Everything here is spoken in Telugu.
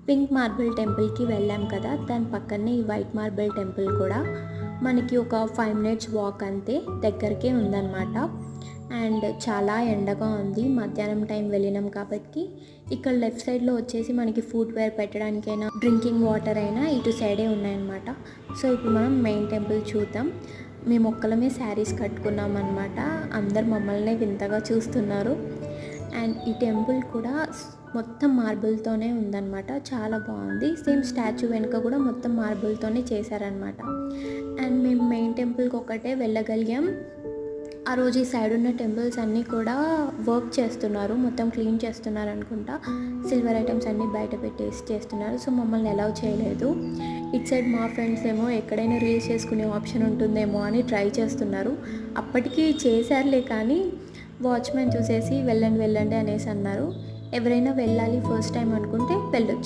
పింక్ మార్బుల్ టెంపుల్కి వెళ్ళాం కదా, దాని పక్కనే ఈ వైట్ మార్బుల్ టెంపుల్ కూడా మనకి ఒక 5 మినిట్స్ వాక్ అంతే దగ్గరికే ఉందన్నమాట. అండ్ చాలా ఎండగా ఉంది, మధ్యాహ్నం టైం వెళ్ళినాం కాబట్టి. ఇక్కడ లెఫ్ట్ సైడ్లో వచ్చేసి మనకి ఫుట్ వేర్ పెట్టడానికైనా డ్రింకింగ్ వాటర్ అయినా ఇటు సైడే ఉన్నాయన్నమాట. సో ఇప్పుడు మనం మెయిన్ టెంపుల్ చూద్దాం. మేము ఒక్కలమే శారీస్ కట్టుకున్నాం అనమాట. అందరు మమ్మల్ని వింతగా చూస్తున్నారు. అండ్ ఈ టెంపుల్ కూడా మొత్తం మార్బుల్తోనే ఉందన్నమాట, చాలా బాగుంది. సేమ్ స్టాచ్యూ వెనుక కూడా మొత్తం మార్బుల్తోనే చేశారనమాట. అండ్ మేము మెయిన్ టెంపుల్కి ఒకటే వెళ్ళగలిగాం. ఆ రోజు ఈ సైడ్ ఉన్న టెంపుల్స్ అన్నీ కూడా వర్క్ చేస్తున్నారు, మొత్తం క్లీన్ చేస్తున్నారు అనుకుంటా. సిల్వర్ ఐటమ్స్ అన్నీ బయట పెట్టేసి చేస్తున్నారు. సో మమ్మల్ని అలౌ చేయలేదు. ఇటు సైడ్ మా ఫ్రెండ్స్ ఏమో ఎక్కడైనా రీల్స్ చేసుకునే ఆప్షన్ ఉంటుందేమో అని ట్రై చేస్తున్నారు. అప్పటికి చేశారులే, కానీ వాచ్మెన్ చూసేసి వెళ్ళండి వెళ్ళండి అనేసి అన్నారు. ఎవరైనా వెళ్ళాలి ఫస్ట్ టైం అనుకుంటే వెళ్ళొచ్చు.